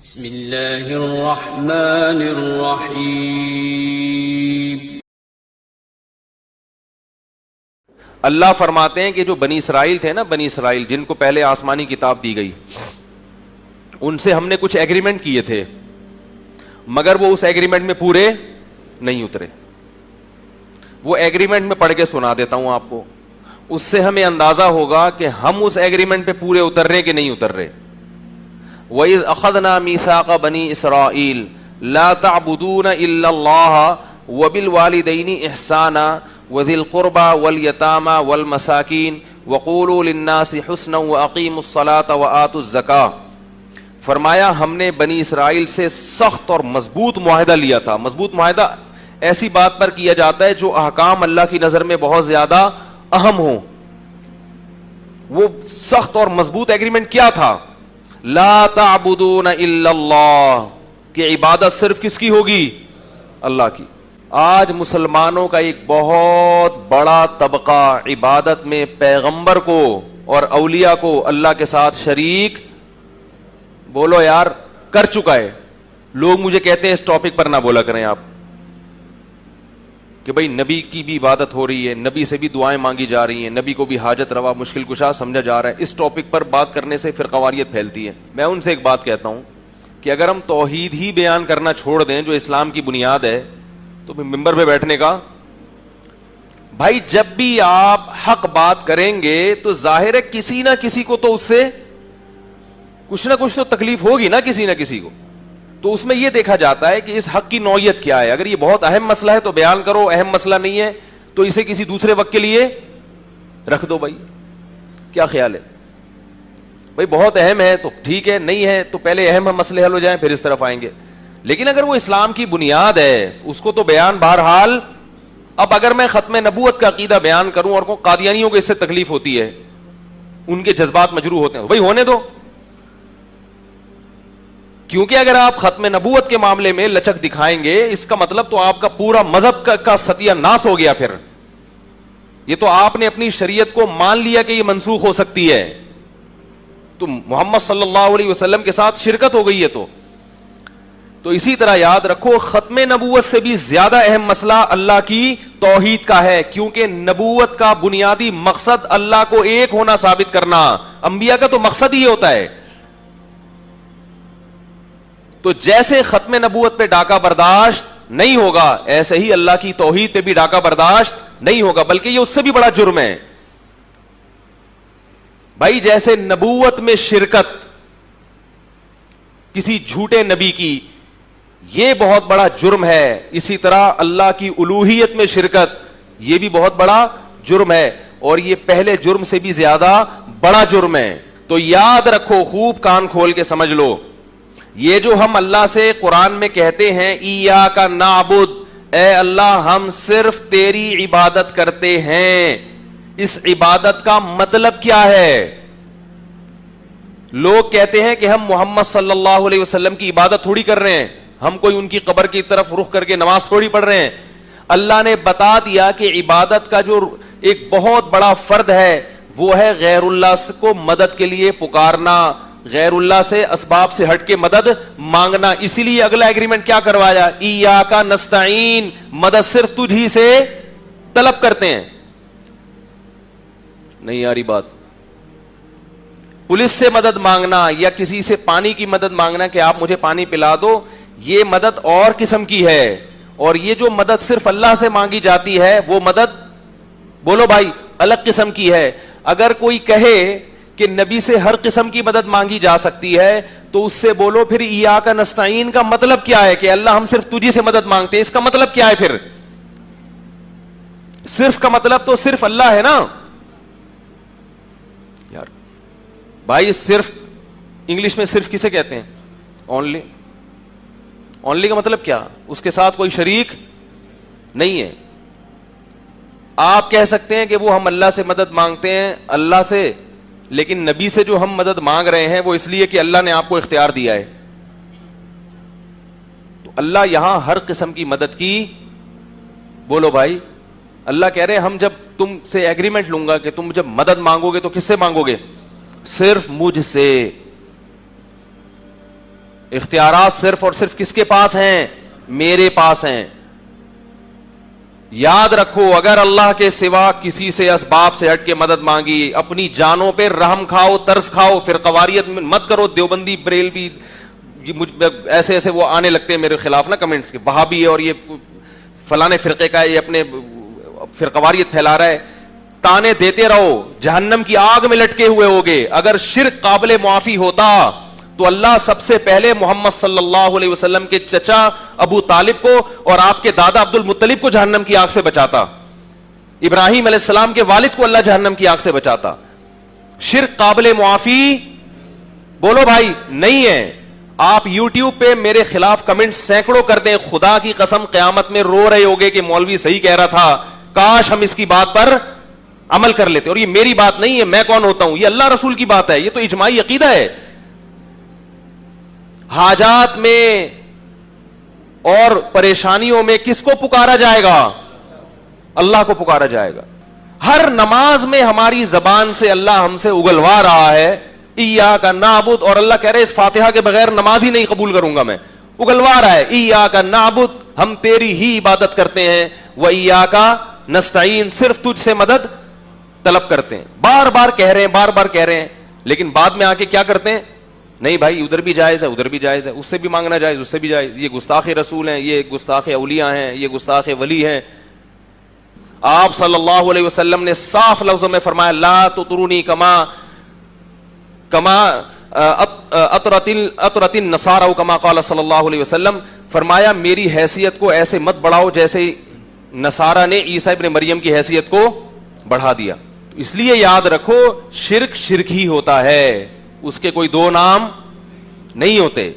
بسم اللہ الرحمن الرحیم۔ اللہ فرماتے ہیں کہ جو بنی اسرائیل تھے نا، بنی اسرائیل جن کو پہلے آسمانی کتاب دی گئی، ان سے ہم نے کچھ ایگریمنٹ کیے تھے، مگر وہ اس ایگریمنٹ میں پورے نہیں اترے۔ وہ ایگریمنٹ میں پڑھ کے سنا دیتا ہوں آپ کو، اس سے ہمیں اندازہ ہوگا کہ ہم اس ایگریمنٹ پہ پورے اتر رہے کہ نہیں اتر رہے۔ وَإِذْ أَخَذْنَا مِيثَاقَ بَنِي إِسْرَائِيلَ لَا تَعْبُدُونَ إِلَّا اللَّهَ وَبِالْوَالِدَيْنِ إِحْسَانًا وَذِي الْقُرْبَى وَالْيَتَامَى وَالْمَسَاكِينِ وَقُولُوا لِلنَّاسِ حُسْنًا وَأَقِيمُوا الصَّلَاةَ وَآتُوا الزَّكَاةَ۔ فرمایا ہم نے بنی اسرائیل سے سخت اور مضبوط معاہدہ لیا تھا۔ مضبوط معاہدہ ایسی بات پر کیا جاتا ہے جو احکام اللہ کی نظر میں بہت زیادہ اہم ہوں۔ وہ سخت اور مضبوط ایگریمنٹ کیا تھا؟ لا تعبدون الا اللہ، کہ عبادت صرف کس کی ہوگی؟ اللہ کی۔ آج مسلمانوں کا ایک بہت بڑا طبقہ عبادت میں پیغمبر کو اور اولیاء کو اللہ کے ساتھ شریک بولو یار کر چکا ہے۔ لوگ مجھے کہتے ہیں اس ٹاپک پر نہ بولا کریں آپ، کہ بھئی نبی کی بھی عبادت ہو رہی ہے، نبی سے بھی دعائیں مانگی جا رہی ہیں، نبی کو بھی حاجت روا مشکل کشا سمجھا جا رہا ہے۔ اس ٹاپک پر بات کرنے سے فرقواریت پھیلتی ہے۔ میں ان سے ایک بات کہتا ہوں کہ اگر ہم توحید ہی بیان کرنا چھوڑ دیں جو اسلام کی بنیاد ہے، تو پھر ممبر پہ بیٹھنے کا بھائی جب بھی آپ حق بات کریں گے تو ظاہر ہے کسی نہ کسی کو تو اس سے کچھ نہ کچھ تو تکلیف ہوگی نا، کسی نہ کسی کو۔ تو اس میں یہ دیکھا جاتا ہے کہ اس حق کی نوعیت کیا ہے۔ اگر یہ بہت اہم مسئلہ ہے تو بیان کرو، اہم مسئلہ نہیں ہے تو اسے کسی دوسرے وقت کے لیے رکھ دو۔ بھائی کیا خیال ہے؟ بھائی بہت اہم ہے تو ٹھیک ہے، نہیں ہے تو پہلے اہم مسئلے حل ہو جائیں پھر اس طرف آئیں گے۔ لیکن اگر وہ اسلام کی بنیاد ہے اس کو تو بیان بہرحال۔ اب اگر میں ختم نبوت کا عقیدہ بیان کروں اور قادیانیوں کو اس سے تکلیف ہوتی ہے، ان کے جذبات مجروح ہوتے ہیں، بھائی ہونے دو، کیونکہ اگر آپ ختم نبوت کے معاملے میں لچک دکھائیں گے اس کا مطلب تو آپ کا پورا مذہب کا ستیہ ناس ہو گیا۔ پھر یہ تو آپ نے اپنی شریعت کو مان لیا کہ یہ منسوخ ہو سکتی ہے، تو محمد صلی اللہ علیہ وسلم کے ساتھ شرکت ہو گئی ہے۔ تو اسی طرح یاد رکھو ختم نبوت سے بھی زیادہ اہم مسئلہ اللہ کی توحید کا ہے، کیونکہ نبوت کا بنیادی مقصد اللہ کو ایک ہونا ثابت کرنا۔ انبیاء کا تو مقصد ہی ہوتا ہے۔ تو جیسے ختم نبوت پہ ڈاکہ برداشت نہیں ہوگا، ایسے ہی اللہ کی توحید پہ بھی ڈاکہ برداشت نہیں ہوگا، بلکہ یہ اس سے بھی بڑا جرم ہے۔ بھائی جیسے نبوت میں شرکت کسی جھوٹے نبی کی یہ بہت بڑا جرم ہے، اسی طرح اللہ کی الوہیت میں شرکت یہ بھی بہت بڑا جرم ہے، اور یہ پہلے جرم سے بھی زیادہ بڑا جرم ہے۔ تو یاد رکھو، خوب کان کھول کے سمجھ لو، یہ جو ہم اللہ سے قرآن میں کہتے ہیں ایاک نعبد، اے اللہ ہم صرف تیری عبادت کرتے ہیں، اس عبادت کا مطلب کیا ہے؟ لوگ کہتے ہیں کہ ہم محمد صلی اللہ علیہ وسلم کی عبادت تھوڑی کر رہے ہیں، ہم کوئی ان کی قبر کی طرف رخ کر کے نماز تھوڑی پڑھ رہے ہیں۔ اللہ نے بتا دیا کہ عبادت کا جو ایک بہت بڑا فرد ہے وہ ہے غیر اللہ کو مدد کے لیے پکارنا، غیر اللہ سے اسباب سے ہٹ کے مدد مانگنا۔ اسی لیے اگلا ایگریمنٹ کیا کروایا؟ ایاک نستعین، مدد صرف تجھ ہی سے طلب کرتے ہیں۔ نہیں یاری بات، پولیس سے مدد مانگنا یا کسی سے پانی کی مدد مانگنا کہ آپ مجھے پانی پلا دو، یہ مدد اور قسم کی ہے، اور یہ جو مدد صرف اللہ سے مانگی جاتی ہے وہ مدد بولو بھائی الگ قسم کی ہے۔ اگر کوئی کہے کہ نبی سے ہر قسم کی مدد مانگی جا سکتی ہے تو اس سے بولو پھر ایاک نستعین کا مطلب کیا ہے؟ کہ اللہ ہم صرف تجھی سے مدد مانگتے ہیں، اس کا مطلب کیا ہے؟ پھر صرف کا مطلب تو صرف اللہ ہے نا یار۔ بھائی صرف انگلش میں صرف کسے کہتے ہیں؟ اونلی۔ اونلی کا مطلب کیا؟ اس کے ساتھ کوئی شریک نہیں ہے۔ آپ کہہ سکتے ہیں کہ وہ ہم اللہ سے مدد مانگتے ہیں اللہ سے، لیکن نبی سے جو ہم مدد مانگ رہے ہیں وہ اس لیے کہ اللہ نے آپ کو اختیار دیا ہے۔ تو اللہ یہاں ہر قسم کی مدد کی بولو بھائی۔ اللہ کہہ رہے ہم جب تم سے ایگریمنٹ لوں گا کہ تم جب مدد مانگو گے تو کس سے مانگو گے؟ صرف مجھ سے۔ اختیارات صرف اور صرف کس کے پاس ہیں؟ میرے پاس ہیں. یاد رکھو اگر اللہ کے سوا کسی سے اسباب سے ہٹ کے مدد مانگی, اپنی جانوں پہ رحم کھاؤ, ترس کھاؤ, فرقواریت مت کرو. دیوبندی بریلوی ایسے ایسے وہ آنے لگتے ہیں میرے خلاف نا کمنٹس کے, وہابی ہے اور یہ فلانے فرقے کا ہے, یہ اپنے فرقواریت پھیلا رہا ہے. تانے دیتے رہو, جہنم کی آگ میں لٹکے ہوئے ہوگے. اگر شرک قابل معافی ہوتا تو اللہ سب سے پہلے محمد صلی اللہ علیہ وسلم کے چچا ابو طالب کو اور آپ کے دادا عبد المطلب کو جہنم کی آگ سے بچاتا. ابراہیم علیہ السلام کے والد کو اللہ جہنم کی آگ سے بچاتا. شرک قابل معافی بولو بھائی نہیں ہے. آپ یوٹیوب پہ میرے خلاف کمنٹ سینکڑوں کر دیں, خدا کی قسم قیامت میں رو رہے ہوگے کہ مولوی صحیح کہہ رہا تھا, کاش ہم اس کی بات پر عمل کر لیتے. اور یہ میری بات نہیں ہے, میں کون ہوتا ہوں, یہ اللہ رسول کی بات ہے, یہ تو اجماعی عقیدہ ہے. حاجات میں اور پریشانیوں میں کس کو پکارا جائے گا؟ اللہ کو پکارا جائے گا. ہر نماز میں ہماری زبان سے اللہ ہم سے اگلوا رہا ہے ایاک نعبد, اور اللہ کہہ رہے اس فاتحہ کے بغیر نماز ہی نہیں قبول کروں گا میں. اگلوا رہا ہے ایاک نعبد, ہم تیری ہی عبادت کرتے ہیں, و ایاک نستعین, صرف تجھ سے مدد طلب کرتے ہیں. بار بار کہہ رہے ہیں, بار بار کہہ رہے ہیں, لیکن بعد میں آ کے کیا کرتے ہیں؟ نہیں بھائی ادھر بھی جائز ہے, ادھر بھی جائز ہے, اس سے بھی مانگنا جائز, اس سے بھی جائز. یہ گستاخ رسول ہیں, یہ گستاخ اولیاء ہیں, یہ گستاخ ولی ہیں. آپ صلی اللہ علیہ وسلم نے صاف لفظوں میں فرمایا لا تطرونی کما اطرت النصارى کما قال صلی اللہ علیہ وسلم, فرمایا میری حیثیت کو ایسے مت بڑھاؤ جیسے نصارہ نے عیسیٰ ابن مریم کی حیثیت کو بڑھا دیا. اس لیے یاد رکھو شرک شرک ہی ہوتا ہے, اس کے کوئی دو نام نہیں ہوتے.